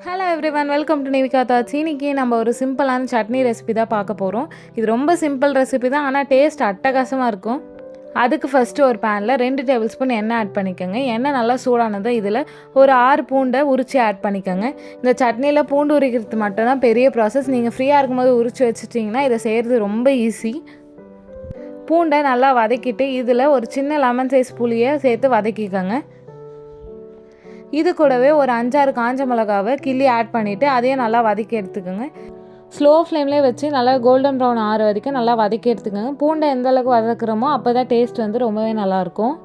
Hello everyone, welcome to Nivika thoughts. இன்றைக்கி நம்ம ஒரு சிம்பிளான சட்னி ரெசிபி தான் பார்க்க போகிறோம். இது ரொம்ப சிம்பிள் ரெசிபி தான், ஆனால் டேஸ்ட் அட்டகாசமாக இருக்கும். அதுக்கு ஃபஸ்ட்டு ஒரு பேனில் 2 டேபிள் ஸ்பூன் எண்ணெய் ஆட் பண்ணிக்கோங்க. எண்ணெய் நல்லா சூடானதை இதில் ஒரு 6 பூண்டை உரித்து ஆட் பண்ணிக்கோங்க. இந்த சட்னியில் பூண்டு உரிக்கிறது மட்டும்தான் பெரிய ப்ராசஸ். நீங்கள் ஃப்ரீயாக இருக்கும்போது உரித்து வச்சுட்டிங்கன்னா இதை செய்கிறது ரொம்ப ஈஸி. பூண்டை நல்லா வதக்கிட்டு இதில் ஒரு சின்ன லெமன் சைஸ் புளியை சேர்த்து வதக்கிக்கோங்க. இது கூடவே ஒரு 5-6 காஞ்ச மிளகாவை கிள்ளி ஆட் பண்ணிவிட்டு அதையும் நல்லா வதக்கி எடுத்துக்கோங்க. ஸ்லோ ஃப்ளேம்லேயே வச்சு நல்லா கோல்டன் ப்ரௌன் ஆறு வரைக்கும் நல்லா வதக்கி எடுத்துக்கோங்க. பூண்டை எந்த அளவுக்கு வதக்குறோமோ அப்போ தான் டேஸ்ட் வந்து ரொம்பவே நல்லாயிருக்கும்.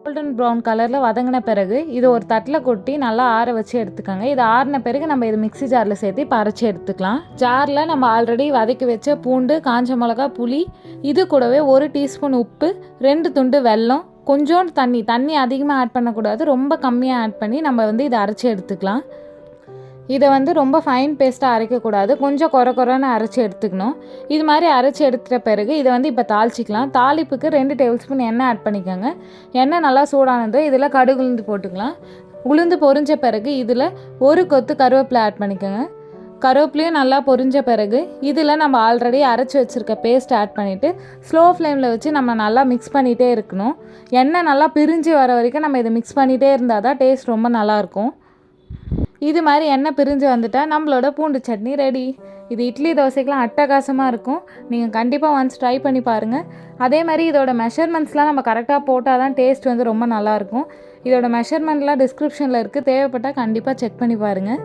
கோல்டன் ப்ரௌன் கலரில் வதங்கின பிறகு இது ஒரு தட்டில் கொட்டி நல்லா ஆற வச்சு எடுத்துக்கோங்க. இது ஆறின பிறகு நம்ம இது மிக்ஸி ஜாரில் சேர்த்து இப்போ அரைச்சி எடுத்துக்கலாம். ஜாரில் நம்ம ஆல்ரெடி வதக்கி வச்ச பூண்டு, காஞ்ச மிளகா, புளி, இது கூடவே 1 டீஸ்பூன் உப்பு, 2 துண்டு வெல்லம், கொஞ்சோண்டு தண்ணி அதிகமாக ஆட் பண்ணக்கூடாது, ரொம்ப கம்மியாக ஆட் பண்ணி நம்ம வந்து இதை அரைச்சி எடுத்துக்கலாம். இதை வந்து ரொம்ப ஃபைன் பேஸ்ட்டாக அரைக்கக்கூடாது, கொஞ்சம் கொரன்னு அரைச்சி எடுத்துக்கணும். இது மாதிரி அரைச்சி எடுத்துகிட்ட பிறகு இதை வந்து இப்போ தாளிச்சிக்கலாம். தாளிப்புக்கு 2 டேபிள் ஸ்பூன் எண்ணெய் ஆட் பண்ணிக்கோங்க. எண்ணெய் நல்லா சூடானதோ இதில் கடுகு உளுந்து போட்டுக்கலாம். உளுந்து பொரிஞ்ச பிறகு இதில் ஒரு கொத்து கருவேப்பிலை ஆட் பண்ணிக்கோங்க. கருவேப்பிலையும் நல்லா பொரிஞ்ச பிறகு இதில் நம்ம ஆல்ரெடி அரைச்சி வச்சுருக்க பேஸ்ட் ஆட் பண்ணிவிட்டு ஸ்லோ ஃப்ளேமில் வச்சு நம்ம நல்லா மிக்ஸ் பண்ணிகிட்டே இருக்கணும். எண்ணெய் நல்லா பிரிஞ்சு வர வரைக்கும் நம்ம இதை மிக்ஸ் பண்ணிகிட்டே இருந்தால் தான் டேஸ்ட் ரொம்ப நல்லாயிருக்கும். இது மாதிரி எண்ணெய் பிரிஞ்சு வந்துட்டால் நம்மளோட பூண்டு சட்னி ரெடி. இது இட்லி தோசைக்கெலாம் அட்டகாசமாக இருக்கும். நீங்கள் கண்டிப்பாக ஒன்ஸ் ட்ரை பண்ணி பாருங்கள். அதே மாதிரி இதோட மெஷர்மெண்ட்ஸ்லாம் நம்ம கரெக்டாக போட்டால் தான் டேஸ்ட் வந்து ரொம்ப நல்லாயிருக்கும். இதோட மெஷர்மெண்ட்லாம் டிஸ்கிரிப்ஷனில் இருக்குது, தேவைப்பட்டால் கண்டிப்பாக செக் பண்ணி பாருங்கள்.